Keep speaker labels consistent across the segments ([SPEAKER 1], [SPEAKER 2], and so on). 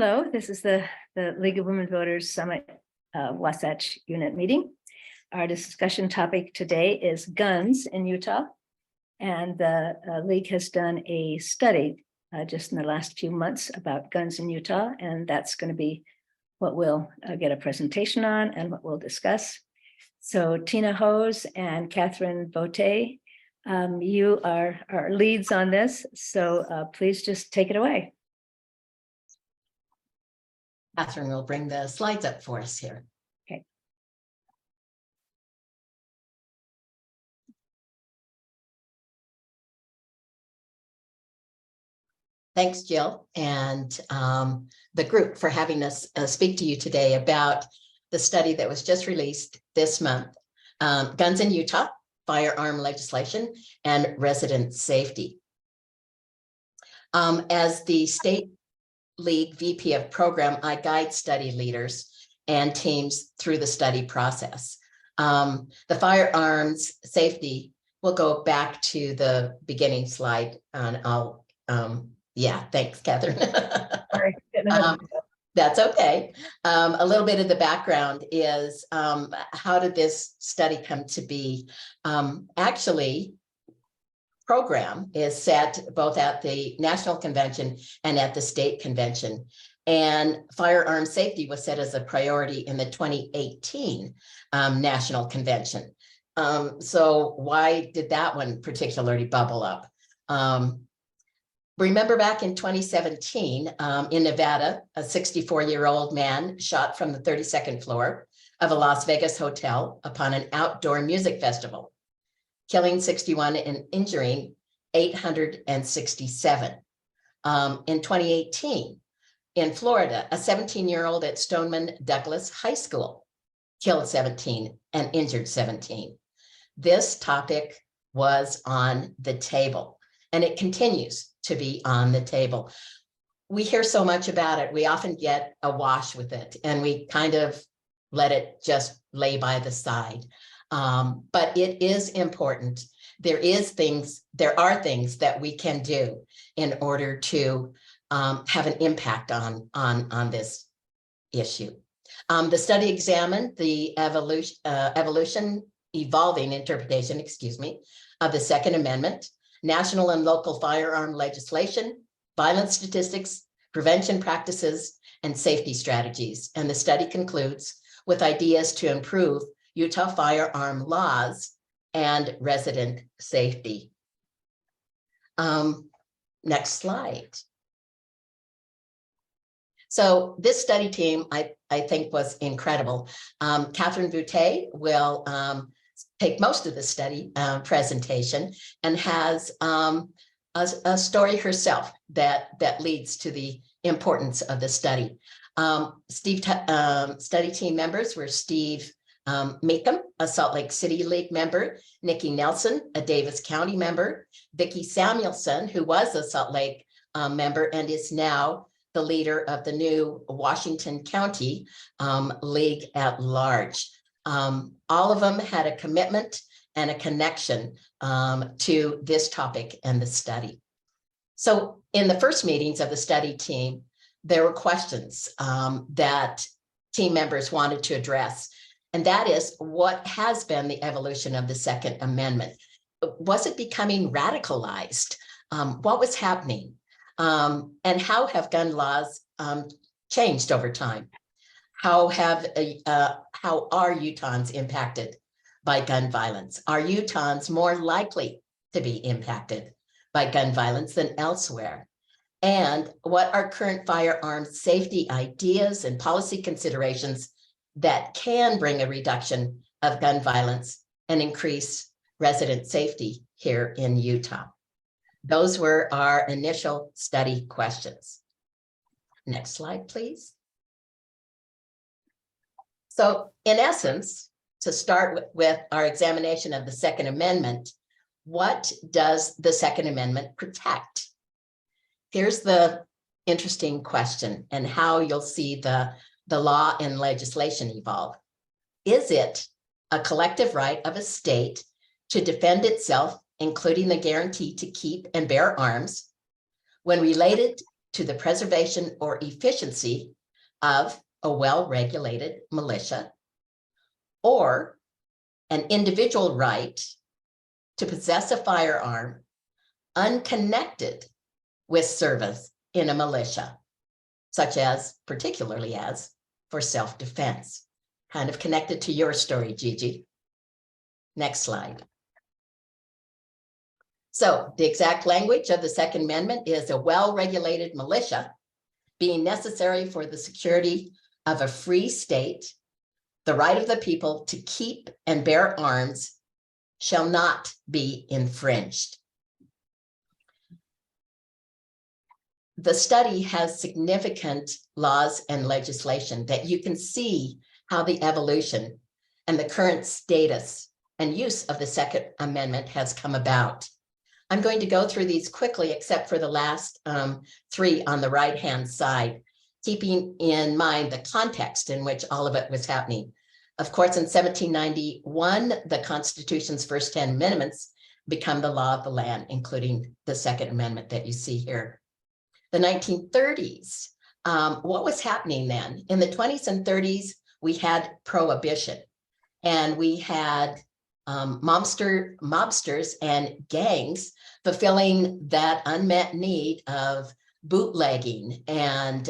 [SPEAKER 1] Hello, this is the League of Women Voters Summit-Wasatch unit meeting. Our discussion topic today is guns in Utah. And the League has done a study just in the last few months about guns in Utah. And that's going to be what we'll get a presentation on and what we'll discuss. So Tina Hose and Catherine Voutaz, you are our leads on this. So please just take it away.
[SPEAKER 2] Catherine will bring the slides up for us here.
[SPEAKER 1] Okay.
[SPEAKER 2] Thanks, Jill, and the group for having us speak to you today about the study that was just released this month, Guns in Utah, Firearm Legislation and Resident Safety. As the State League VP of Program, I guide study leaders and teams through the study process. The firearms safety, we'll go back to the beginning slide and I'll, yeah, thanks, Catherine.
[SPEAKER 1] Sorry.
[SPEAKER 2] That's okay. A little bit of the background is how did this study come to be? Actually, program is set both at the National Convention and at the State Convention. And firearm safety was set as a priority in the 2018 National Convention. So why did that one particularly bubble up? Remember back in 2017 in Nevada, a 64-year-old man shot from the 32nd floor of a Las Vegas hotel upon an outdoor music festival, killing 61 and injuring 867. In 2018, in Florida, a 17-year-old at Stoneman Douglas High School killed 17 and injured 17. This topic was on the table, and it continues to be on the table. We hear so much about it. We often get awash with it, and we kind of let it just lay by the side. But it is important. There are things that we can do in order to have an impact on this issue. The study examined the evolving interpretation, of the Second Amendment, national and local firearm legislation, violence statistics, prevention practices, and safety strategies. And the study concludes with ideas to improve Utah firearm laws and resident safety. Next slide. So this study team, I think, was incredible. Catherine Voutaz will take most of the study presentation and has a story herself that leads to the importance of the study. Study team members were Steve Meekum, a Salt Lake City League member, Nikki Nelson, a Davis County member, Vicki Samuelson, who was a Salt Lake member and is now the leader of the new Washington County League at Large. All of them had a commitment and a connection to this topic and the study. So in the first meetings of the study team, there were questions that team members wanted to address. And that is, what has been the evolution of the Second Amendment? Was it becoming radicalized? What was happening? And how have gun laws changed over time? How are Utahns impacted by gun violence? Are Utahns more likely to be impacted by gun violence than elsewhere? And what are current firearms safety ideas and policy considerations that can bring a reduction of gun violence and increase resident safety here in Utah? Those were our initial study questions. Next slide, please. So in essence, to start with our examination of the Second Amendment, what does the Second Amendment protect? Here's the interesting question and how you'll see the law and legislation evolve. Is it a collective right of a state to defend itself, including the guarantee to keep and bear arms, when related to the preservation or efficiency of a well-regulated militia, or an individual right to possess a firearm unconnected with service in a militia, such as, particularly as, for self-defense. Kind of connected to your story, Gigi. Next slide. So the exact language of the Second Amendment is a well-regulated militia being necessary for the security of a free state, the right of the people to keep and bear arms shall not be infringed. The study has significant laws and legislation that you can see how the evolution and the current status and use of the Second Amendment has come about. I'm going to go through these quickly, except for the last three on the right-hand side, keeping in mind the context in which all of it was happening. Of course, in 1791, the Constitution's first 10 amendments become the law of the land, including the Second Amendment that you see here. The 1930s, what was happening then? In the 20s and 30s, we had prohibition, and we had mobsters and gangs fulfilling that unmet need of bootlegging and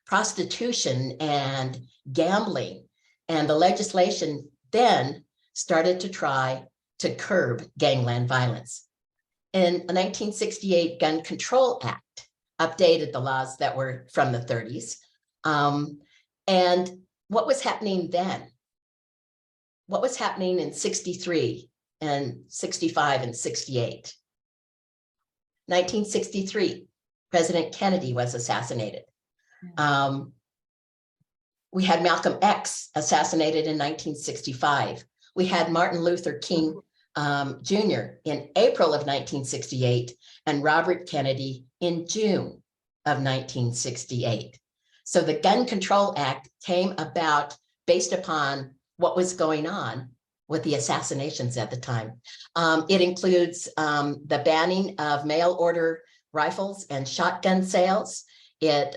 [SPEAKER 2] prostitution and gambling. And the legislation then started to try to curb gangland violence. In a 1968 Gun Control Act updated the laws that were from the 30s. And what was happening then? What was happening in 63 and 65 and 68? 1963, President Kennedy was assassinated. We had Malcolm X assassinated in 1965. We had Martin Luther King Jr. in April of 1968 and Robert Kennedy in June of 1968. So the Gun Control Act came about based upon what was going on with the assassinations at the time. It includes the banning of mail order rifles and shotgun sales. It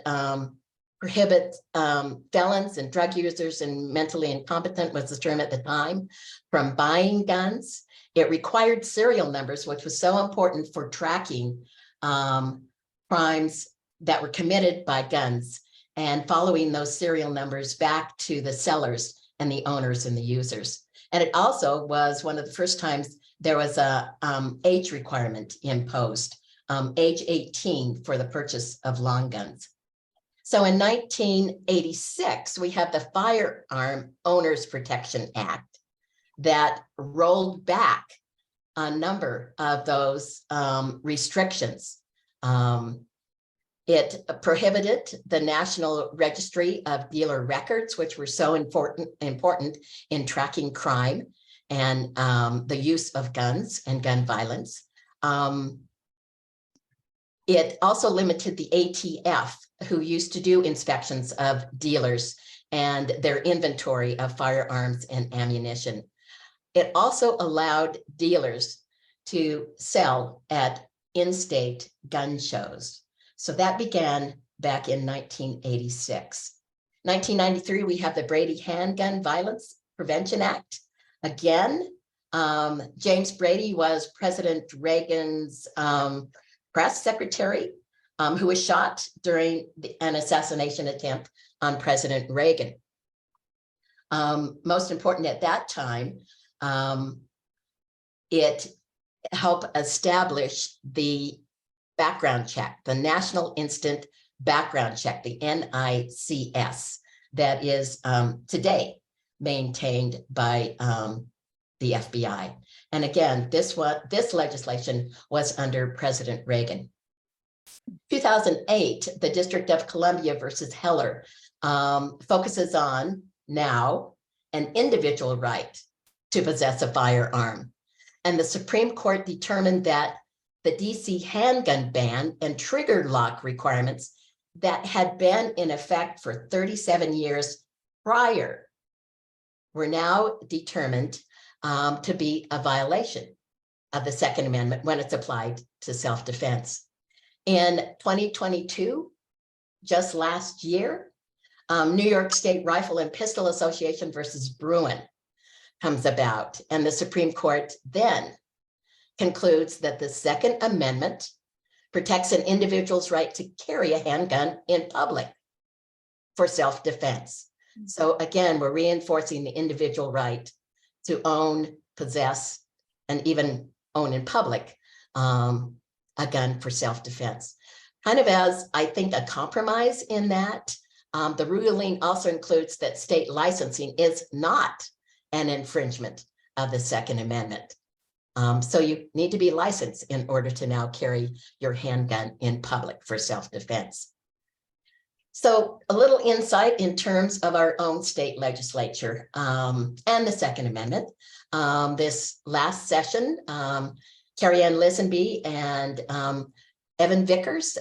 [SPEAKER 2] prohibits felons and drug users and mentally incompetent was the term at the time from buying guns. It required serial numbers, which was so important for tracking crimes that were committed by guns and following those serial numbers back to the sellers and the owners and the users. And it also was one of the first times there was a age requirement imposed, age 18 for the purchase of long guns. So in 1986, we have the Firearm Owners Protection Act that rolled back a number of those restrictions. It prohibited the National Registry of Dealer Records, which were so important in tracking crime and the use of guns and gun violence. It also limited the ATF, who used to do inspections of dealers and their inventory of firearms and ammunition. It also allowed dealers to sell at in-state gun shows. So that began back in 1986. 1993, we have the Brady Handgun Violence Prevention Act. Again, James Brady was President Reagan's press secretary, who was shot during an assassination attempt on President Reagan. Most important at that time, it helped establish the background check, the National Instant Background Check, the NICS, that is today maintained by the FBI. And again, this legislation was under President Reagan. 2008, the District of Columbia versus Heller focuses on now an individual right to possess a firearm. And the Supreme Court determined that the DC handgun ban and trigger lock requirements that had been in effect for 37 years prior were now determined to be a violation of the Second Amendment when it's applied to self-defense. In 2022, just last year, New York State Rifle and Pistol Association versus Bruin comes about, and the Supreme Court then concludes that the Second Amendment protects an individual's right to carry a handgun in public for self-defense. So again, we're reinforcing the individual right to own, possess, and even own in public a gun for self-defense. Kind of as, I think, a compromise in that. The ruling also includes that state licensing is not an infringement of the Second Amendment. So you need to be licensed in order to now carry your handgun in public for self-defense. So a little insight in terms of our own state legislature and the Second Amendment. This last session, Carrie Ann Lisenby and Evan Vickers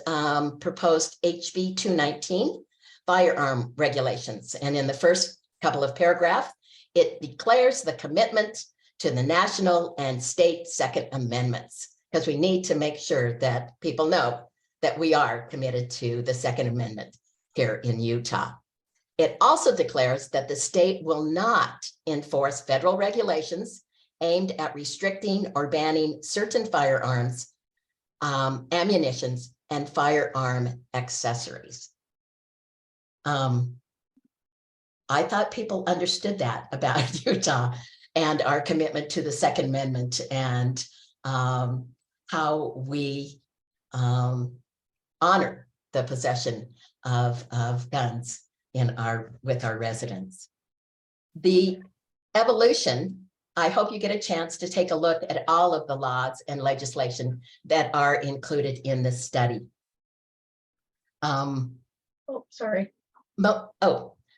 [SPEAKER 2] proposed HB 219, firearm regulations. And in the first couple of paragraphs, it declares the commitment to the national and state Second Amendments, because we need to make sure that people know that we are committed to the Second Amendment here in Utah. It also declares that the state will not enforce federal regulations aimed at restricting or banning certain firearms, ammunitions, and firearm accessories. I thought people understood that about Utah and our commitment to the Second Amendment and how we honor the possession of guns with our residents. The evolution, I hope you get a chance to take a look at all of the laws and legislation that are included in this study.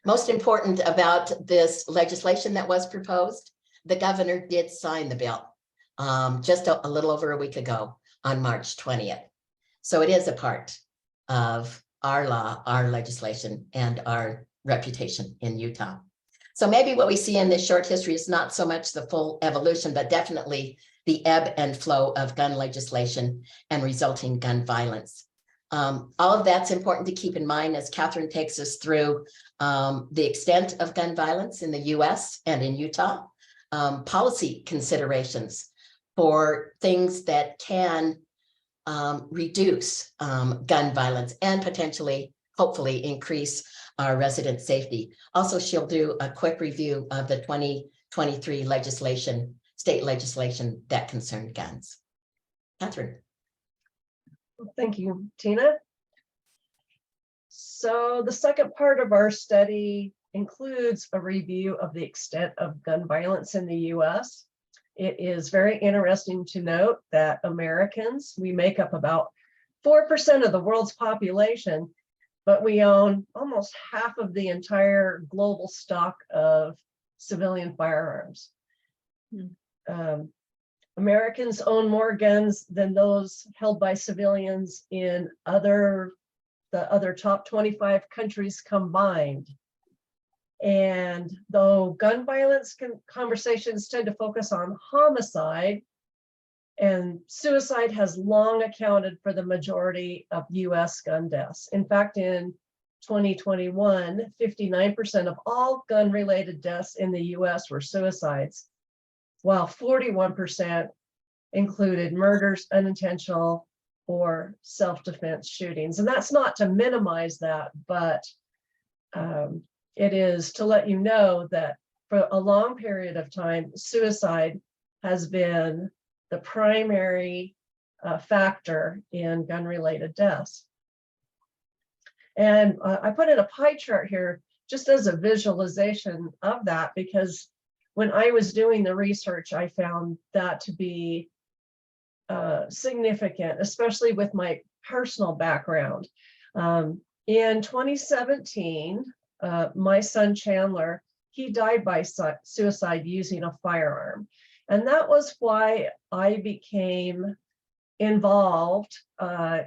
[SPEAKER 2] Most important about this legislation that was proposed, the governor did sign the bill just a little over a week ago on March 20th. So it is a part of our law, our legislation, and our reputation in Utah. So maybe what we see in this short history is not so much the full evolution, but definitely the ebb and flow of gun legislation and resulting gun violence. All of that's important to keep in mind as Catherine takes us through the extent of gun violence in the US and in Utah, policy considerations for things that can reduce gun violence and potentially, hopefully, increase our resident safety. Also, she'll do a quick review of the 2023 legislation, state legislation that concerned guns. Catherine.
[SPEAKER 3] Thank you, Tina. So the second part of our study includes a review of the extent of gun violence in the US. It is very interesting to note that Americans, we make up about 4% of the world's population, but we own almost half of the entire global stock of civilian firearms. Americans own more guns than those held by civilians in the other top 25 countries combined. And though gun violence conversations tend to focus on homicide, and suicide has long accounted for the majority of US gun deaths. In fact, in 2021, 59% of all gun-related deaths in the US were suicides, while 41% included murders, unintentional, or self-defense shootings. And that's not to minimize that, but it is to let you know that for a long period of time, suicide has been the primary factor in gun-related deaths. And I put in a pie chart here just as a visualization of that, because when I was doing the research, I found that to be significant, especially with my personal background. In 2017, my son Chandler, he died by suicide using a firearm. And that was why I became involved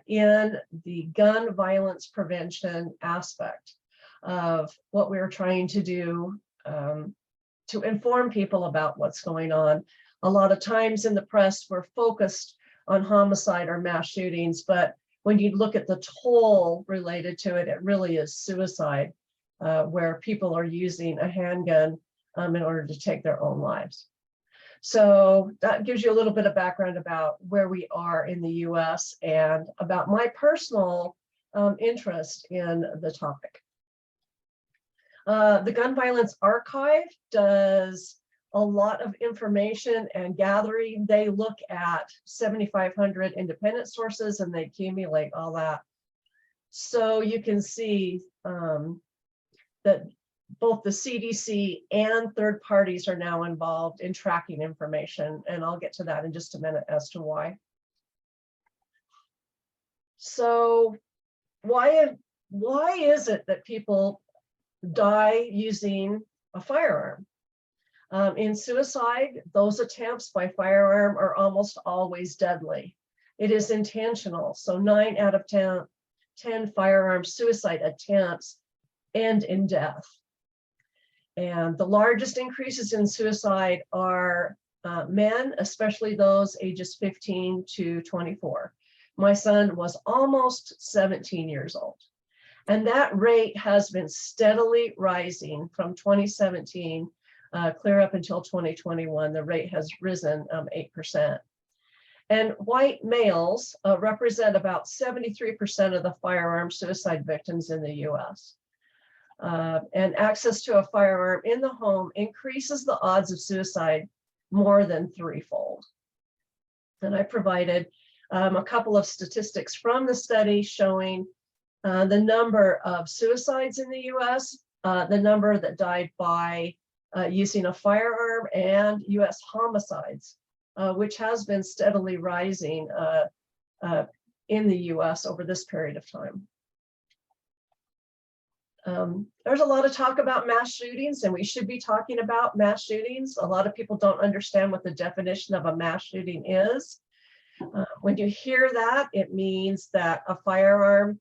[SPEAKER 3] in the gun violence prevention aspect of what we were trying to do to inform people about what's going on. A lot of times in the press, we're focused on homicide or mass shootings, but when you look at the toll related to it, it really is suicide, where people are using a handgun in order to take their own lives. So that gives you a little bit of background about where we are in the US and about my personal interest in the topic. The Gun Violence Archive does a lot of information and gathering. They look at 7,500 independent sources and they accumulate all that. So you can see that both the CDC and third parties are now involved in tracking information, and I'll get to that in just a minute as to why. So why is it that people die using a firearm? In suicide, those attempts by firearm are almost always deadly. It is intentional. So 9 out of 10 firearm suicide attempts end in death. And the largest increases in suicide are men, especially those ages 15 to 24. My son was almost 17 years old. And that rate has been steadily rising from 2017 clear up until 2021. The rate has risen 8%. And white males represent about 73% of the firearm suicide victims in the US. And access to a firearm in the home increases the odds of suicide more than threefold. And I provided a couple of statistics from the study showing the number of suicides in the US, the number that died by using a firearm, and US homicides, which has been steadily rising in the US over this period of time. There's a lot of talk about mass shootings, and we should be talking about mass shootings. A lot of people don't understand what the definition of a mass shooting is. When you hear that, it means that a firearm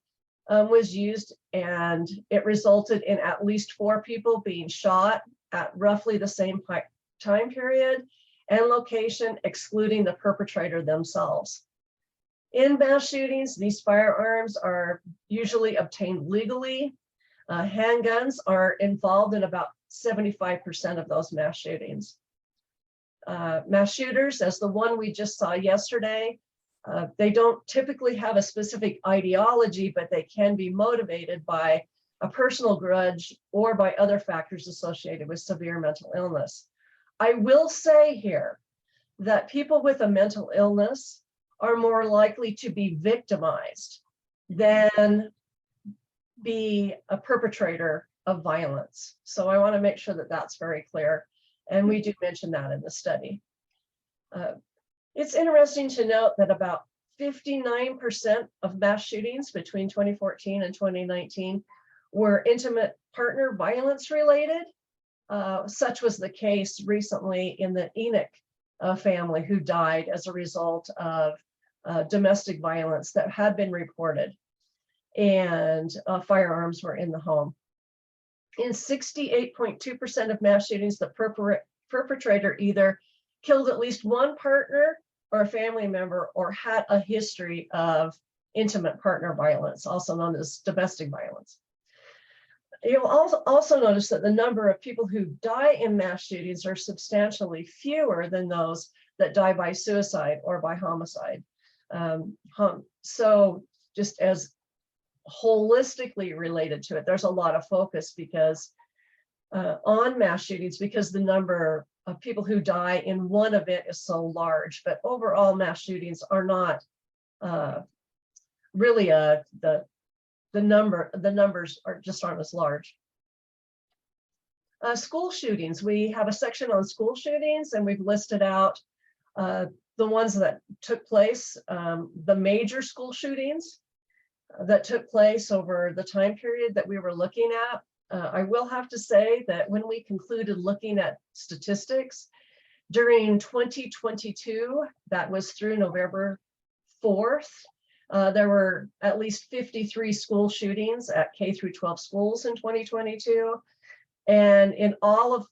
[SPEAKER 3] was used and it resulted in at least 4 people being shot at roughly the same time period and location, excluding the perpetrator themselves. In mass shootings, these firearms are usually obtained legally. Handguns are involved in about 75% of those mass shootings. Mass shooters, as the one we just saw yesterday, they don't typically have a specific ideology, but they can be motivated by a personal grudge or by other factors associated with severe mental illness. I will say here that people with a mental illness are more likely to be victimized than be a perpetrator of violence. So I want to make sure that that's very clear. And we do mention that in the study. It's interesting to note that about 59% of mass shootings between 2014 and 2019 were intimate partner violence related. Such was the case recently in the Enoch family, who died as a result of domestic violence that had been reported, and firearms were in the home. In 68.2% of mass shootings, the perpetrator either killed at least one partner or a family member, or had a history of intimate partner violence, also known as domestic violence. You'll also notice that the number of people who die in mass shootings are substantially fewer than those that die by suicide or by homicide. So just as holistically related to it, there's a lot of focus because on mass shootings, because the number of people who die in one event is so large, but overall mass shootings are not really the numbers aren't as large. School shootings, we have a section on school shootings, and we've listed out the ones that took place, the major school shootings that took place over the time period that we were looking at. I will have to say that when we concluded looking at statistics during 2022, that was through November 4th, there were at least 53 school shootings at K through 12 schools in 2022. And in all of,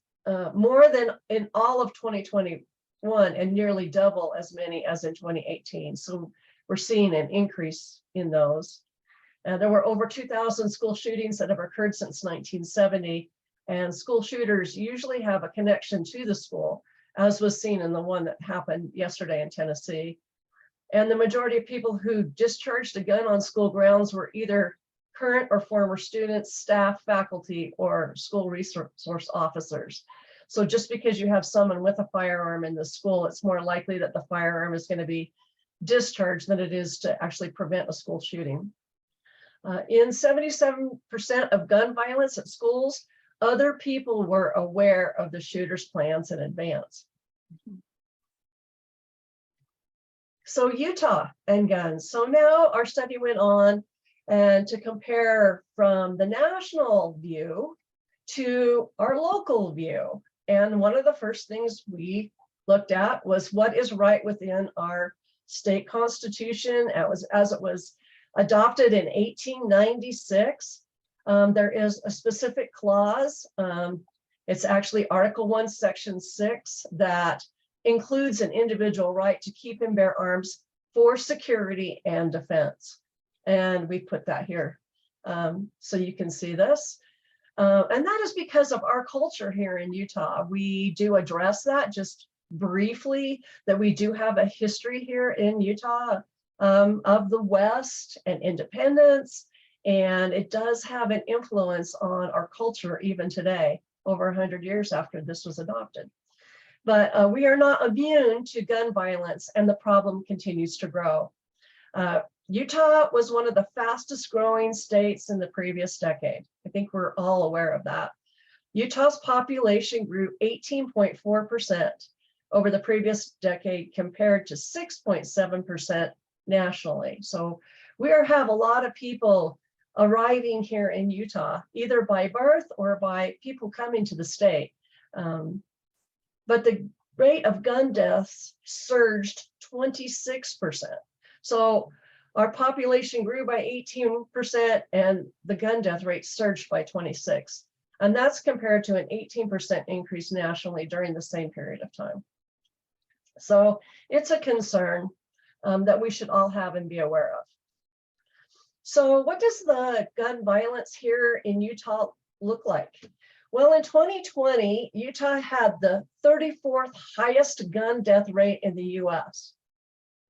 [SPEAKER 3] more than in all of 2021, and nearly double as many as in 2018. So we're seeing an increase in those. There were over 2,000 school shootings that have occurred since 1970, and school shooters usually have a connection to the school, as was seen in the one that happened yesterday in Tennessee. And the majority of people who discharged a gun on school grounds were either current or former students, staff, faculty, or school resource officers. So just because you have someone with a firearm in the school, it's more likely that the firearm is going to be discharged than it is to actually prevent a school shooting. In 77% of gun violence at schools, other people were aware of the shooter's plans in advance. So Utah and guns. So now our study went on and to compare from the national view to our local view. And one of the first things we looked at was what is right within our state constitution as it was adopted in 1896. There is a specific clause. It's actually Article 1, Section 6, that includes an individual right to keep and bear arms for security and defense. And we put that here so you can see this. And that is because of our culture here in Utah. We do address that just briefly, that we do have a history here in Utah of the West and independence. And it does have an influence on our culture even today, over 100 years after this was adopted. But we are not immune to gun violence, and the problem continues to grow. Utah was one of the fastest growing states in the previous decade. I think we're all aware of that. Utah's population grew 18.4% over the previous decade compared to 6.7% nationally. So we have a lot of people arriving here in Utah, either by birth or by people coming to the state. But the rate of gun deaths surged 26%. So our population grew by 18% and the gun death rate surged by 26%. And that's compared to an 18% increase nationally during the same period of time. So it's a concern that we should all have and be aware of. So what does the gun violence here in Utah look like? Well, in 2020, Utah had the 34th highest gun death rate in the US.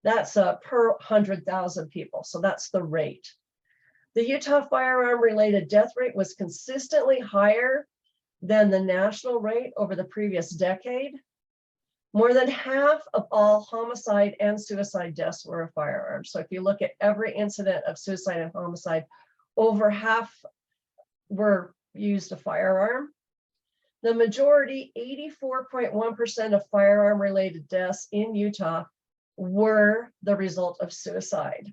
[SPEAKER 3] That's per 100,000 people, so that's the rate. The Utah firearm-related death rate was consistently higher than the national rate over the previous decade. More than half of all homicide and suicide deaths were a firearm. So if you look at every incident of suicide and homicide, over half were used a firearm. The majority, 84.1% of firearm-related deaths in Utah were the result of suicide.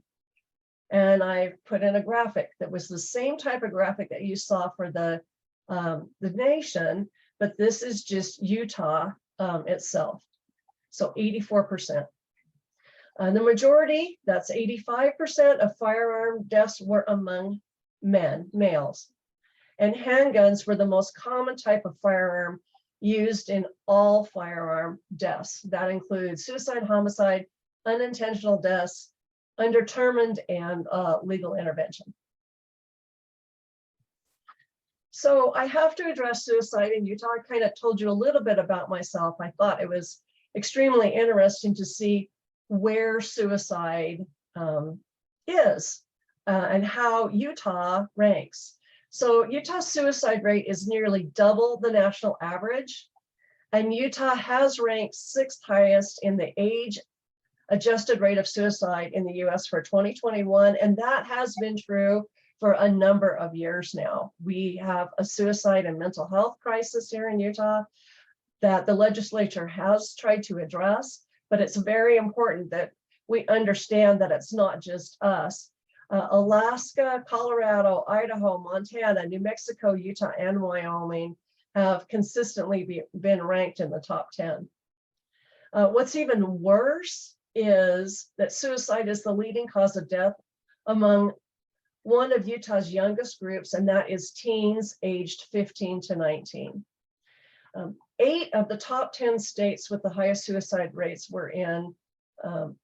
[SPEAKER 3] And I put in a graphic that was the same type of graphic that you saw for the nation, but this is just Utah itself. So 84%. The majority, that's 85% of firearm deaths were among males. And handguns were the most common type of firearm used in all firearm deaths. That includes suicide, homicide, unintentional deaths, undetermined, and legal intervention. So I have to address suicide in Utah. I kind of told you a little bit about myself. I thought it was extremely interesting to see where suicide is and how Utah ranks. So Utah's suicide rate is nearly double the national average, and Utah has ranked 6th highest in the age-adjusted rate of suicide in the US for 2021, and that has been true for a number of years now. We have a suicide and mental health crisis here in Utah that the legislature has tried to address, but it's very important that we understand that it's not just us. Alaska, Colorado, Idaho, Montana, New Mexico, Utah, and Wyoming have consistently been ranked in the top 10. What's even worse is that suicide is the leading cause of death among one of Utah's youngest groups, and that is teens aged 15 to 19. 8 of the top 10 states with the highest suicide rates were in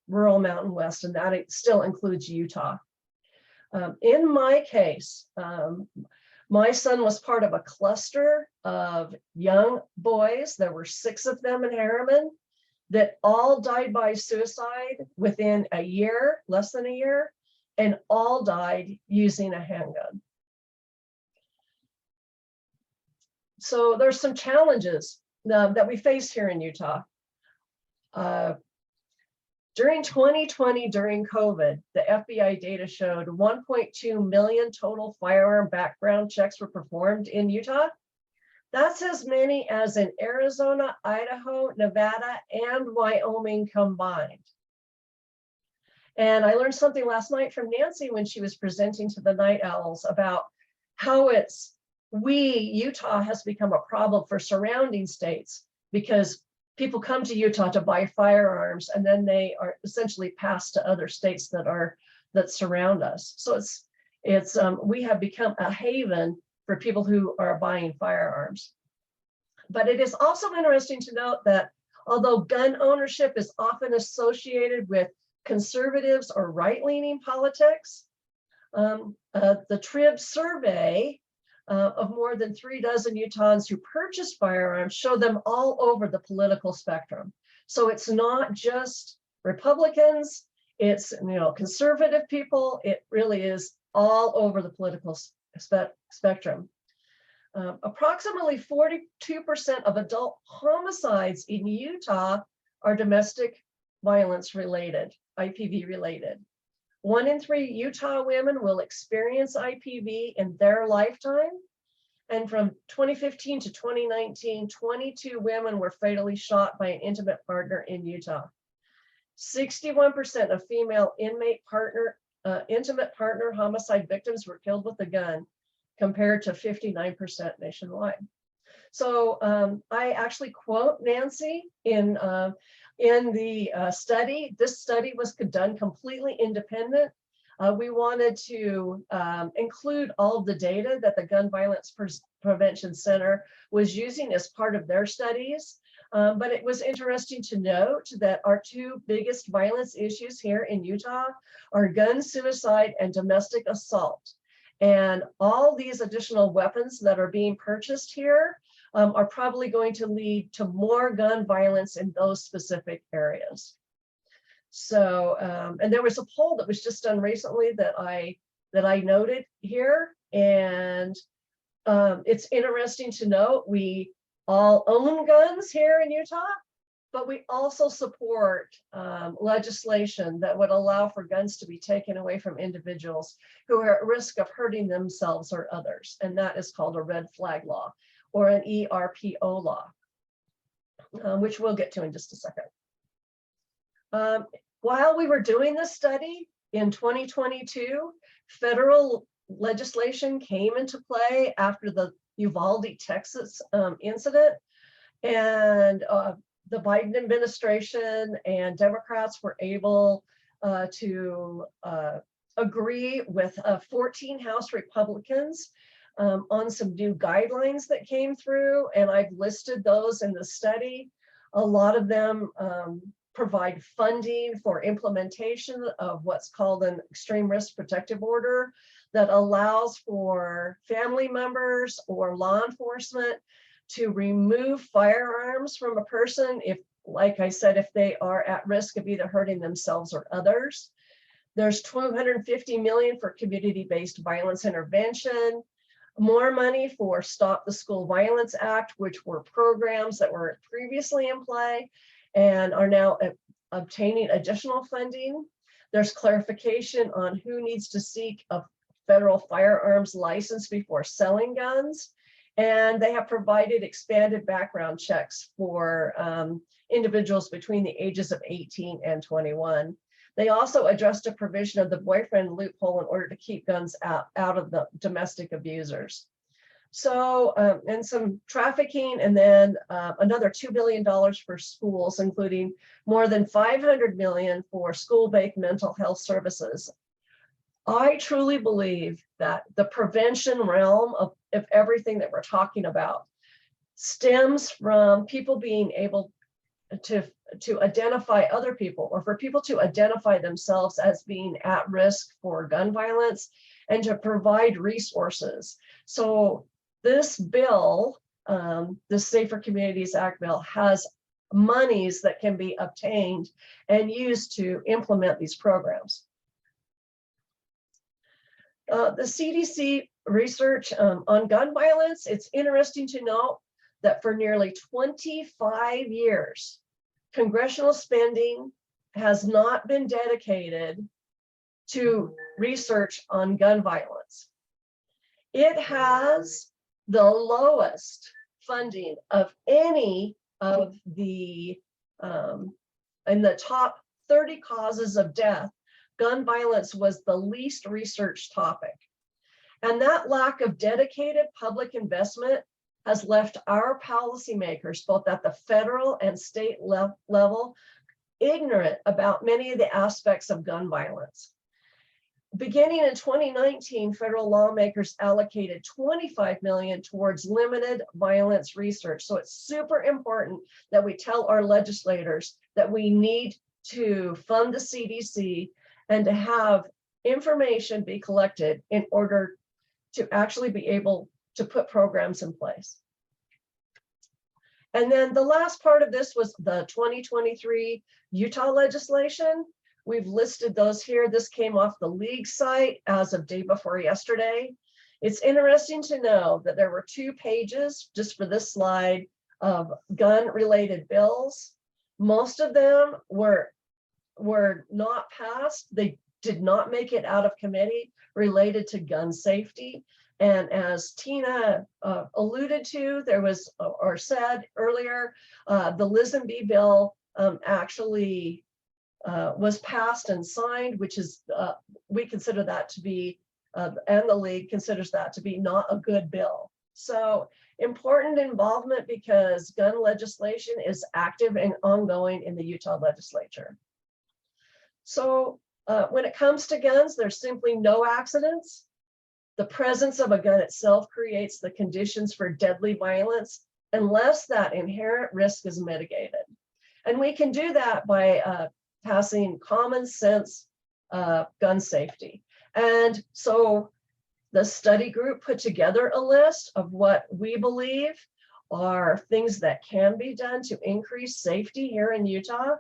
[SPEAKER 3] rural Mountain West, and that it still includes Utah. In my case, my son was part of a cluster of young boys. There were 6 of them in Harriman that all died by suicide within a year, less than a year, and all died using a handgun. So there's some challenges that we face here in Utah. During 2020, during COVID, the FBI data showed 1.2 million total firearm background checks were performed in Utah. That's as many as in Arizona, Idaho, Nevada, and Wyoming combined. And I learned something last night from Nancy when she was presenting to the Night Owls about how Utah has become a problem for surrounding states, because people come to Utah to buy firearms and then they are essentially passed to other states that surround us. So we have become a haven for people who are buying firearms. But it is also interesting to note that although gun ownership is often associated with conservatives or right-leaning politics, the TRIB survey of more than 36 Utahns who purchase firearms show them all over the political spectrum. So it's not just Republicans, it's conservative people, it really is all over the political spectrum. Approximately 42% of adult homicides in Utah are domestic violence related, IPV related. 1 in 3 Utah women will experience IPV in their lifetime. And from 2015 to 2019, 22 women were fatally shot by an intimate partner in Utah. 61% of female intimate partner homicide victims were killed with a gun, compared to 59% nationwide. So I actually quote Nancy in the study. This study was done completely independent. We wanted to include all of the data that the Gun Violence Prevention Center was using as part of their studies. But it was interesting to note that our 2 biggest violence issues here in Utah are gun suicide and domestic assault. And all these additional weapons that are being purchased here are probably going to lead to more gun violence in those specific areas. So, and there was a poll that was just done recently that I noted here, and it's interesting to note we all own guns here in Utah, but we also support legislation that would allow for guns to be taken away from individuals who are at risk of hurting themselves or others, and that is called a red flag law or an ERPO law, which we'll get to in just a second. While we were doing this study in 2022, federal legislation came into play after the Uvalde, Texas incident, and the Biden administration and Democrats were able to agree with 14 House Republicans on some new guidelines that came through, and I've listed those in the study. A lot of them provide funding for implementation of what's called an extreme risk protective order that allows for family members or law enforcement to remove firearms from a person if, like I said, if they are at risk of either hurting themselves or others. There's $250 million for community-based violence intervention, more money for Stop the School Violence Act, which were programs that were previously in play and are now obtaining additional funding. There's clarification on who needs to seek a federal firearms license before selling guns. And they have provided expanded background checks for individuals between the ages of 18 and 21. They also addressed a provision of the boyfriend loophole in order to keep guns out of the domestic abusers. So, and some trafficking, and then another $2 billion for schools, including more than $500 million for school-based mental health services. I truly believe that the prevention realm of everything that we're talking about stems from people being able to identify other people, or for people to identify themselves as being at risk for gun violence, and to provide resources. So this bill, the Safer Communities Act bill, has monies that can be obtained and used to implement these programs. The CDC research on gun violence, it's interesting to note that for nearly 25 years, congressional spending has not been dedicated to research on gun violence. It has the lowest funding of any of the, in the top 30 causes of death, gun violence was the least researched topic. And that lack of dedicated public investment has left our policymakers, both at the federal and state level, ignorant about many of the aspects of gun violence. Beginning in 2019, federal lawmakers allocated $25 million towards limited violence research. So it's super important that we tell our legislators that we need to fund the CDC and to have information be collected in order to actually be able to put programs in place. And then the last part of this was the 2023 Utah legislation. We've listed those here. This came off the league site as of day before yesterday. It's interesting to know that there were 2 pages just for this slide of gun-related bills. Most of them were not passed. They did not make it out of committee related to gun safety. And as Tina alluded to, there was, or said earlier, the Lisenby bill actually was passed and signed, which is, we consider that to be, and the league considers that to be not a good bill. So important involvement because gun legislation is active and ongoing in the Utah legislature. So when it comes to guns, there's simply no accidents. The presence of a gun itself creates the conditions for deadly violence unless that inherent risk is mitigated. And we can do that by passing common sense gun safety. And so the study group put together a list of what we believe are things that can be done to increase safety here in Utah.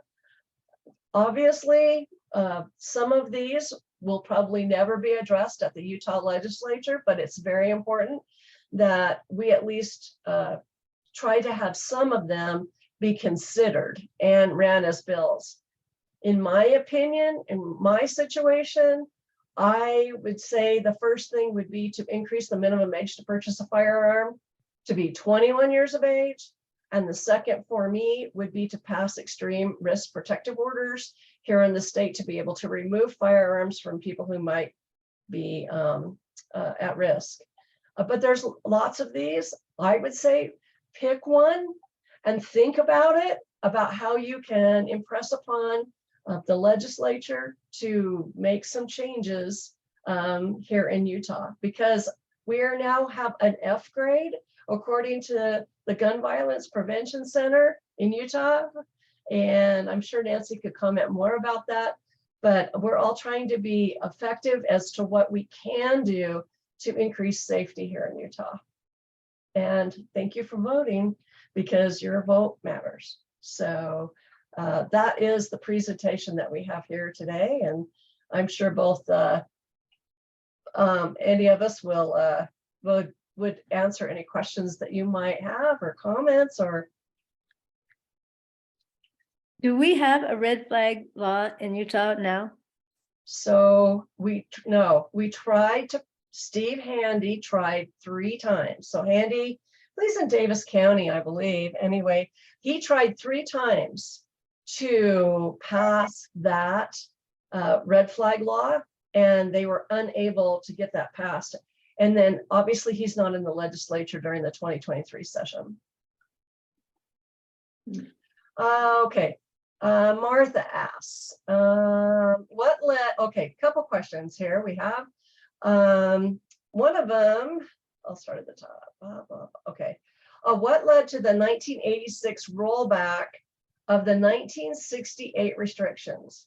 [SPEAKER 3] Obviously, some of these will probably never be addressed at the Utah legislature, but it's very important that we at least try to have some of them be considered and ran as bills. In my opinion, in my situation, I would say the first thing would be to increase the minimum age to purchase a firearm to be 21 years of age. And the second for me would be to pass extreme risk protective orders here in the state to be able to remove firearms from people who might be at risk. But there's lots of these. I would say pick one and think about it, about how you can impress upon the legislature to make some changes here in Utah, because we are now have an F grade according to the Gun Violence Prevention Center in Utah. And I'm sure Nancy could comment more about that, but we're all trying to be effective as to what we can do to increase safety here in Utah. And thank you for voting, because your vote matters. So that is the presentation that we have here today. And I'm sure both any of us will would answer any questions that you might have or comments or.
[SPEAKER 1] Do we have a red flag law in Utah now?
[SPEAKER 3] So we tried to, Steve Handy tried 3 times. So Handy, he's in Davis County, I believe. Anyway, he tried 3 times to pass that red flag law, and they were unable to get that passed. And then obviously he's not in the legislature during the 2023 session. Okay. Martha asks, what led, okay, couple questions here we have. One of them, I'll start at the top. Okay. What led to the 1986 rollback of the 1968 restrictions,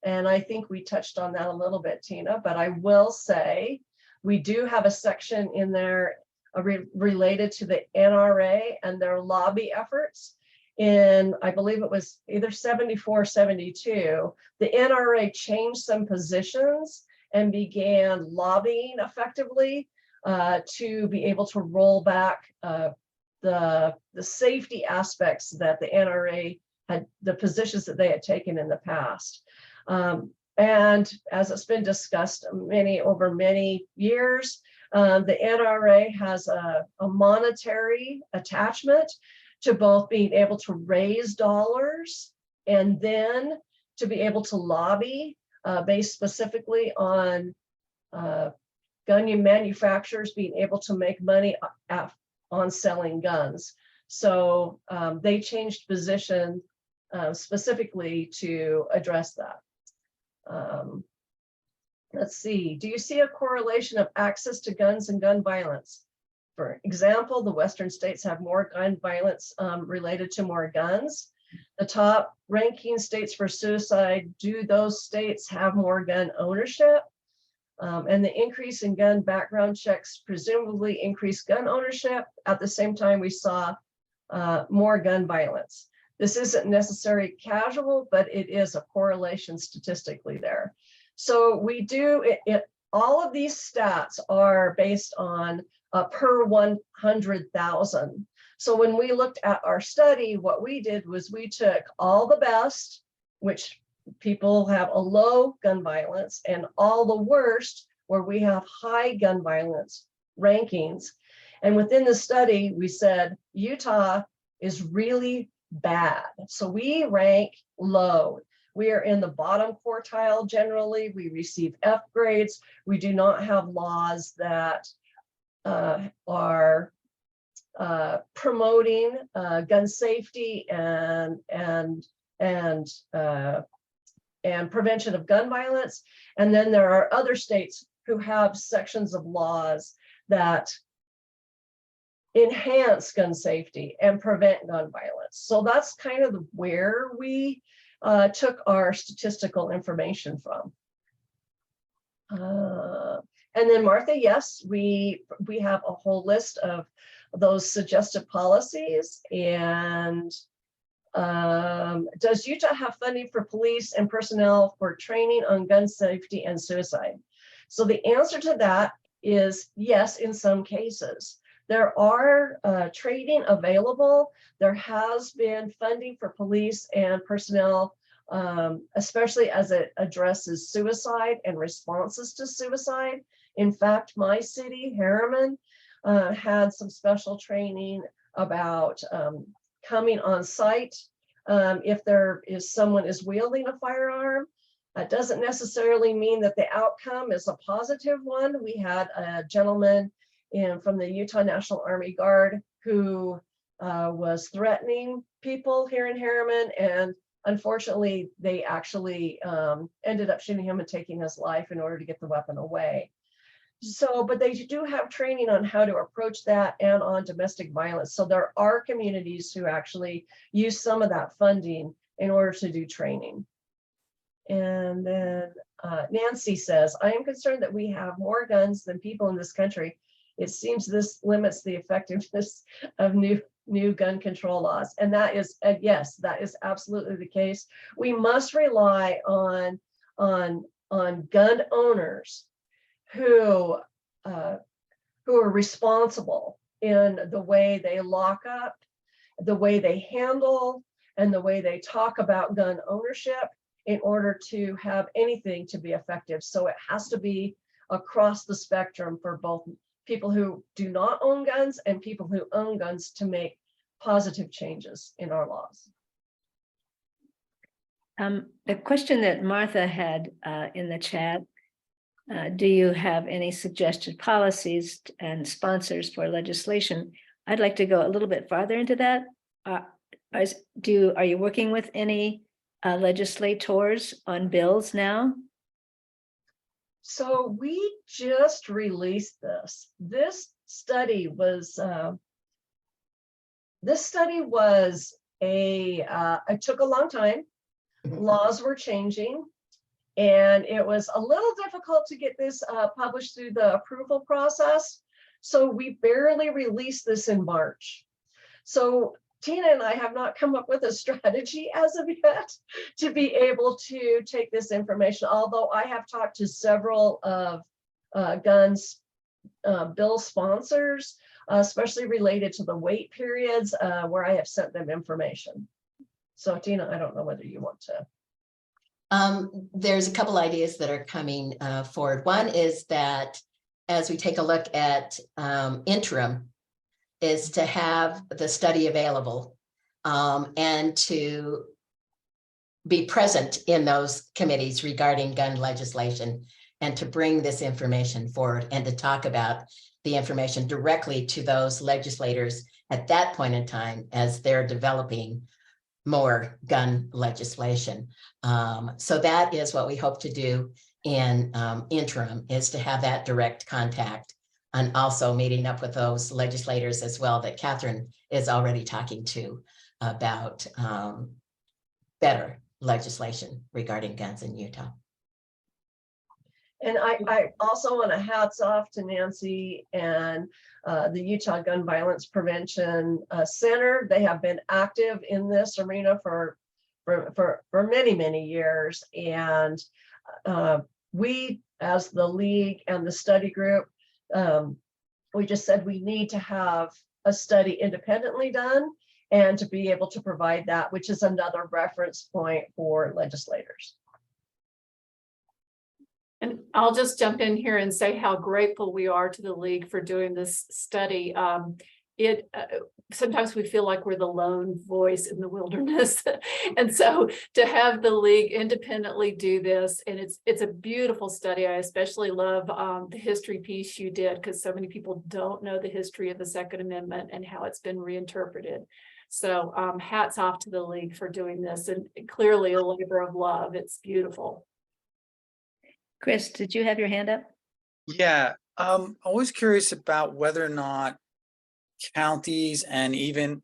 [SPEAKER 3] and I think we touched on that a little bit, Tina, but I will say we do have a section in there related to the NRA and their lobby efforts. I believe it was either 74 or 72, the NRA changed some positions and began lobbying effectively to be able to roll back the safety aspects that the NRA had, the positions that they had taken in the past. And as it's been discussed over many years, the NRA has a monetary attachment to both being able to raise dollars and then to be able to lobby based specifically on gun manufacturers being able to make money on selling guns. So they changed position specifically to address that. Let's see, do you see a correlation of access to guns and gun violence? For example, the Western states have more gun violence related to more guns. The top ranking states for suicide, do those states have more gun ownership? And the increase in gun background checks presumably increased gun ownership. At the same time, we saw more gun violence. This isn't necessarily casual, but it is a correlation statistically there. So we do, all of these stats are based on per 100,000. So when we looked at our study, what we did was we took all the best, which people have a low gun violence, and all the worst, where we have high gun violence rankings. And within the study, we said Utah is really bad. So we rank low. We are in the bottom quartile generally. We receive F grades. We do not have laws that are promoting gun safety and prevention of gun violence. And then there are other states who have sections of laws that enhance gun safety and prevent gun violence. So that's kind of where we took our statistical information from. And then Martha, yes, we have a whole list of those suggested policies. And does Utah have funding for police and personnel for training on gun safety and suicide? So the answer to that is yes, in some cases. There are training available. There has been funding for police and personnel, especially as it addresses suicide and responses to suicide. In fact, my city, Harriman, had some special training about coming on site if there is someone is wielding a firearm. That doesn't necessarily mean that the outcome is a positive one. We had a gentleman from the Utah National Army Guard who was threatening people here in Harriman, and unfortunately they actually ended up shooting him and taking his life in order to get the weapon away. So, but they do have training on how to approach that and on domestic violence. So there are communities who actually use some of that funding in order to do training. And then Nancy says, I am concerned that we have more guns than people in this country. It seems this limits the effectiveness of new gun control laws. And that is, yes, that is absolutely the case. We must rely on gun owners who are responsible in the way they lock up, the way they handle, and the way they talk about gun ownership in order to have anything to be effective. So it has to be across the spectrum for both people who do not own guns and people who own guns to make positive changes in our laws.
[SPEAKER 1] The question that Martha had in the chat, do you have any suggested policies and sponsors for legislation? I'd like to go a little bit farther into that. Are you working with any legislators on bills now?
[SPEAKER 3] So we just released this. This study was it took a long time. Laws were changing, and it was a little difficult to get this published through the approval process. So we barely released this in March. So Tina and I have not come up with a strategy as of yet to be able to take this information, although I have talked to several of guns bill sponsors, especially related to the wait periods, where I have sent them information. So Tina, I don't know whether you want to.
[SPEAKER 2] There's a couple ideas that are coming forward. One is that as we take a look at interim, is to have the study available and to be present in those committees regarding gun legislation, and to bring this information forward and to talk about the information directly to those legislators at that point in time as they're developing more gun legislation. So that is what we hope to do in interim, is to have that direct contact, and also meeting up with those legislators as well that Catherine is already talking to about better legislation regarding guns in Utah.
[SPEAKER 3] And I also want to hats off to Nancy and the Utah Gun Violence Prevention Center. They have been active in this arena for many, many years. And we, as the league and the study group, we just said we need to have a study independently done and to be able to provide that, which is another reference point for legislators.
[SPEAKER 4] And I'll just jump in here and say how grateful we are to the league for doing this study. Sometimes we feel like we're the lone voice in the wilderness. And so to have the league independently do this, and it's a beautiful study. I especially love the history piece you did, because so many people don't know the history of the Second Amendment and how it's been reinterpreted. So hats off to the league for doing this, and clearly a labor of love. It's beautiful.
[SPEAKER 1] Chris, did you have your hand up?
[SPEAKER 5] Yeah, I was curious about whether or not counties and even,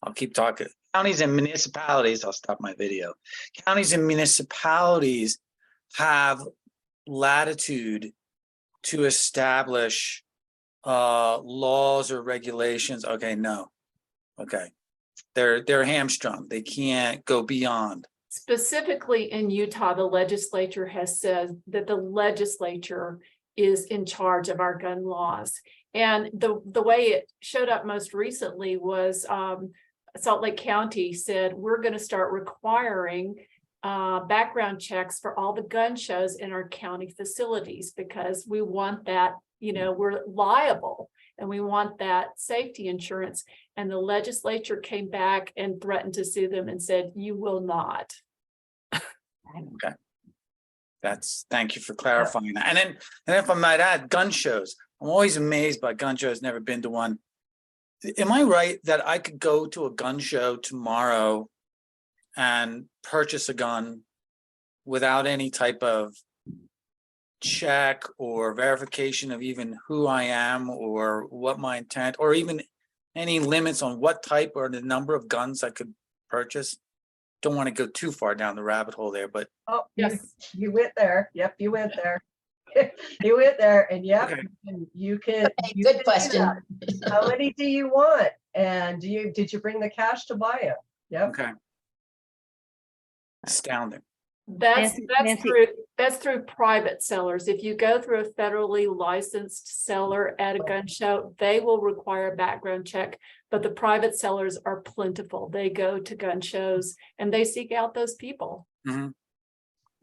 [SPEAKER 5] I'll keep talking. Counties and municipalities, I'll stop my video. Counties and municipalities have latitude to establish laws or regulations. Okay, no. Okay. They're hamstrung. They can't go beyond.
[SPEAKER 4] Specifically in Utah, the legislature has said that the legislature is in charge of our gun laws. And the way it showed up most recently was Salt Lake County said, we're going to start requiring background checks for all the gun shows in our county facilities, because we want that, we're liable and we want that safety insurance. And the legislature came back and threatened to sue them and said, you will not.
[SPEAKER 5] Okay. Thank you for clarifying that. And then if I might add, gun shows. I'm always amazed by gun shows, never been to one. Am I right that I could go to a gun show tomorrow and purchase a gun without any type of check or verification of even who I am or what my intent, or even any limits on what type or the number of guns I could purchase? Don't want to go too far down the rabbit hole there, but
[SPEAKER 4] Yes,
[SPEAKER 3] you went there. Yep, you went there. You went there, and yep,
[SPEAKER 5] okay.
[SPEAKER 3] you can.
[SPEAKER 2] Okay, good question.
[SPEAKER 3] How many do you want? And did you bring the cash to buy it? Yep.
[SPEAKER 5] Okay. Astounding.
[SPEAKER 4] that's
[SPEAKER 1] Nancy.
[SPEAKER 4] through private sellers. If you go through a federally licensed seller at a gun show, they will require a background check, but the private sellers are plentiful. They go to gun shows and they seek out those people.
[SPEAKER 5] Mm-hmm.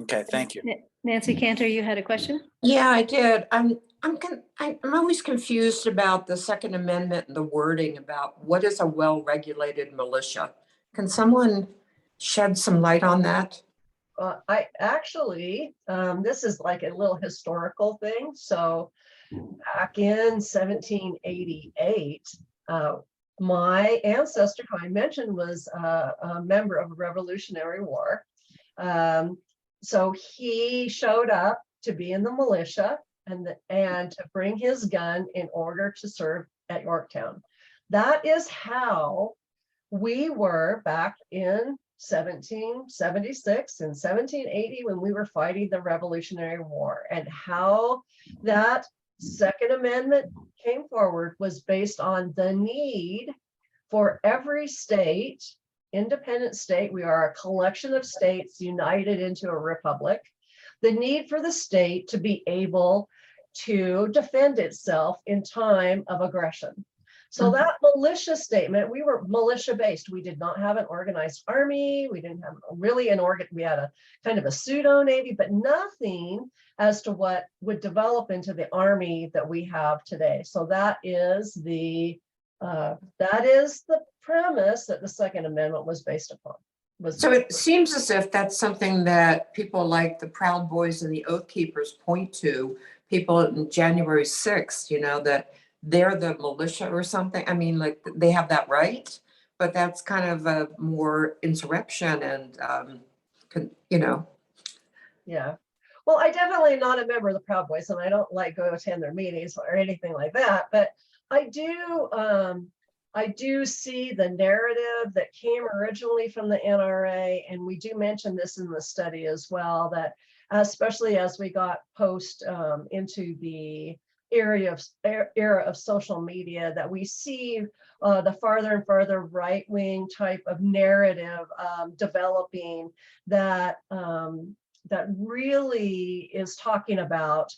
[SPEAKER 5] Okay, thank you.
[SPEAKER 1] Nancy Cantor, you had a question?
[SPEAKER 6] Yeah, I did. I'm always confused about the Second Amendment and the wording about what is a well-regulated militia. Can someone shed some light on that?
[SPEAKER 3] I actually, this is like a little historical thing. So back in 1788, my ancestor, who I mentioned, was a member of a Revolutionary War. So he showed up to be in the militia and to bring his gun in order to serve at Yorktown. That is how we were back in 1776 and 1780 when we were fighting the Revolutionary War, and how that Second Amendment came forward was based on the need for every state, independent state, we are a collection of states united into a republic, the need for the state to be able to defend itself in time of aggression. So that militia statement, we were militia based. We did not have an organized army. We didn't have really an organ. We had a kind of a pseudo navy, but nothing as to what would develop into the army that we have today. So that is the premise that the Second Amendment was based upon.
[SPEAKER 6] So it seems as if that's something that people like the Proud Boys and the Oath Keepers point to, people in January 6th, you know, that they're the militia or something. I mean, like they have that right, but that's kind of a more insurrection and, you know.
[SPEAKER 3] Yeah. Well, I definitely am not a member of the Proud Boys, and I don't like go attend their meetings or anything like that. But I do see the narrative that came originally from the NRA, and we do mention this in the study as well, that especially as we got post into the era of social media, that we see the farther and farther right-wing type of narrative developing that that really is talking about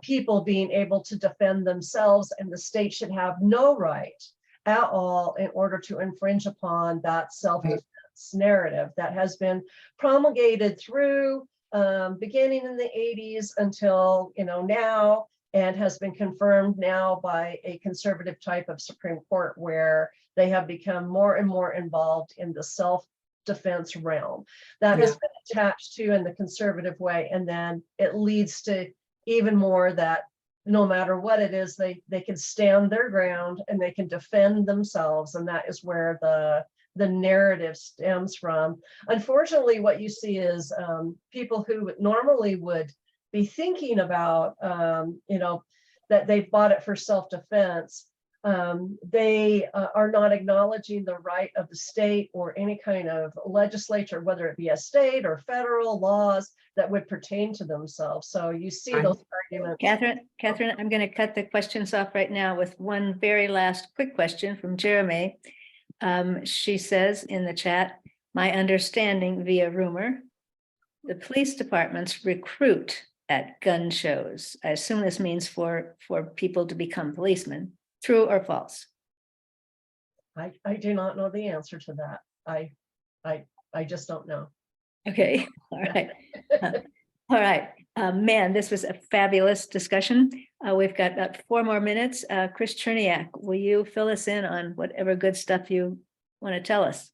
[SPEAKER 3] people being able to defend themselves, and the state should have no right at all in order to infringe upon that self-defense narrative that has been promulgated through beginning in the 80s until now, and has been confirmed now by a conservative type of Supreme Court, where they have become more and more involved in the self-defense realm that has been attached to in the conservative way, and then it leads to even more that no matter what it is, they can stand their ground and they can defend themselves, and that is where the narrative stems from. Unfortunately, what you see is people who normally would be thinking about that they've bought it for self-defense, they are not acknowledging the right of the state or any kind of legislature, whether it be a state or federal laws that would pertain to themselves. So you see those arguments.
[SPEAKER 1] Catherine, I'm going to cut the questions off right now with one very last quick question from Jeremy. She says in the chat, my understanding via rumor, the police departments recruit at gun shows. I assume this means for people to become policemen. True or false?
[SPEAKER 3] I do not know the answer to that. I just don't know.
[SPEAKER 1] Okay, all right. All right, man, this was a fabulous discussion. We've got about 4 more minutes. Chris Cherniak, will you fill us in on whatever good stuff you want to tell us?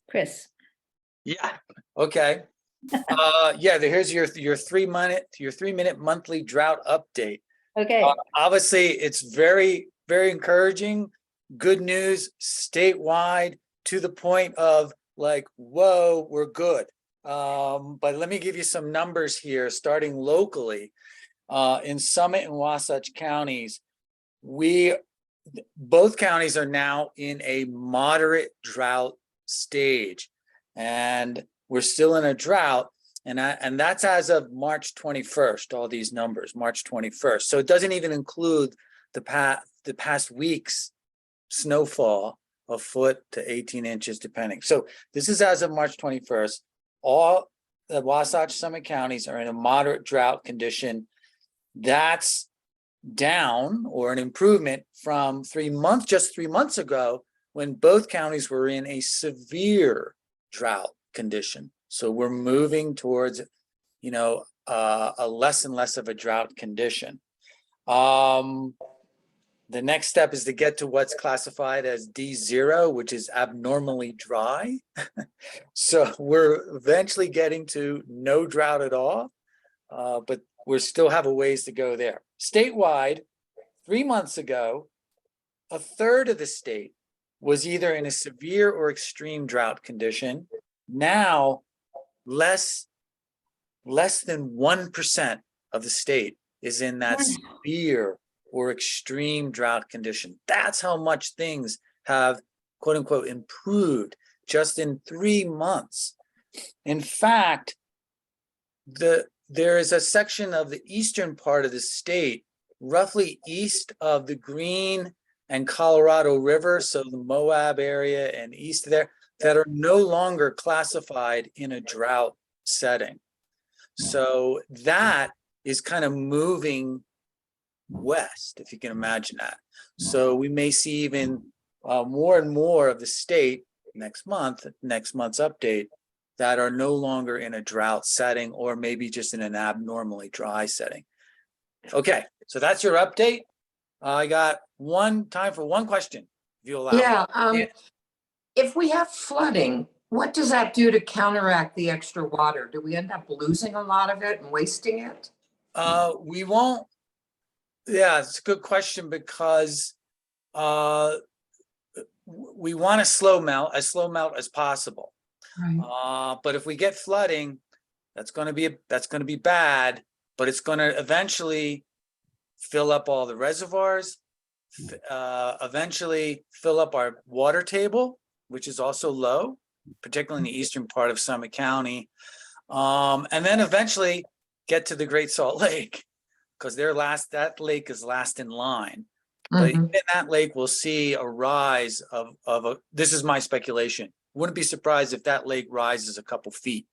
[SPEAKER 1] Chris.
[SPEAKER 5] Yeah, okay. Here's your 3-minute monthly drought update.
[SPEAKER 1] Okay.
[SPEAKER 5] Obviously, it's very, very encouraging. Good news statewide, to the point of like, whoa, we're good. But let me give you some numbers here, starting locally. In Summit and Wasatch counties, both counties are now in a moderate drought stage, and we're still in a drought. And that's as of March 21st, all these numbers, March 21st. So it doesn't even include the past week's snowfall of 1 foot to 18 inches, depending. So this is as of March 21st. All the Wasatch Summit counties are in a moderate drought condition. That's down, or an improvement from just 3 months ago, when both counties were in a severe drought condition. So we're moving towards, a less and less of a drought condition. The next step is to get to what's classified as D0, which is abnormally dry. So we're eventually getting to no drought at all, but we still have a ways to go there. Statewide, 3 months ago, 1/3 of the state was either in a severe or extreme drought condition. Now, less than 1% of the state is in that severe or extreme drought condition. That's how much things have, quote unquote, improved just in 3 months. In fact, there is a section of the eastern part of the state, roughly east of the Green and Colorado River, so the Moab area and east of there, that are no longer classified in a drought setting. So that is kind of moving west, if you can imagine that. So we may see even more and more of the state next month's update that are no longer in a drought setting, or maybe just in an abnormally dry setting. Okay, so that's your update. I got time for one question, if you allow me.
[SPEAKER 6] Yeah, if we have flooding, what does that do to counteract the extra water? Do we end up losing a lot of it and wasting it?
[SPEAKER 5] We won't. Yeah, it's a good question, because we want a slow melt as possible.
[SPEAKER 6] Right.
[SPEAKER 5] But if we get flooding, that's going to be bad, but it's going to eventually fill up all the reservoirs, eventually fill up our water table, which is also low, particularly in the eastern part of Summit County, and then eventually get to the Great Salt Lake, because that lake is last in line. But
[SPEAKER 6] Mhm.
[SPEAKER 5] in that lake, we'll see a rise of this is my speculation. Wouldn't be surprised if that lake rises a couple feet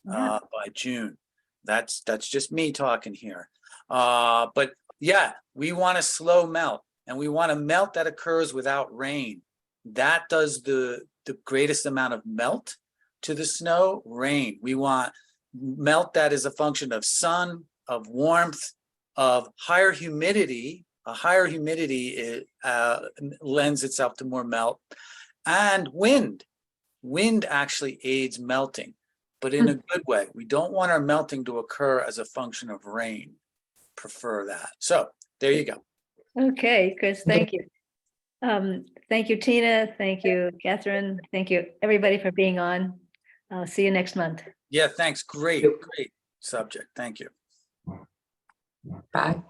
[SPEAKER 5] by June. That's just me talking here. But yeah, we want a slow melt, and we want a melt that occurs without rain. That does the greatest amount of melt to the snow. Rain. We want melt that is a function of sun, of warmth, of higher humidity. A higher humidity lends itself to more melt, and wind. Wind actually aids melting, but in a good way. We don't want our melting to occur as a function of rain. Prefer that. So there you go.
[SPEAKER 1] Okay, Chris, thank you. Thank you, Tina. Thank you, Catherine. Thank you, everybody, for being on. I'll see you next month.
[SPEAKER 5] Yeah, thanks. Great subject. Thank you.
[SPEAKER 6] Bye.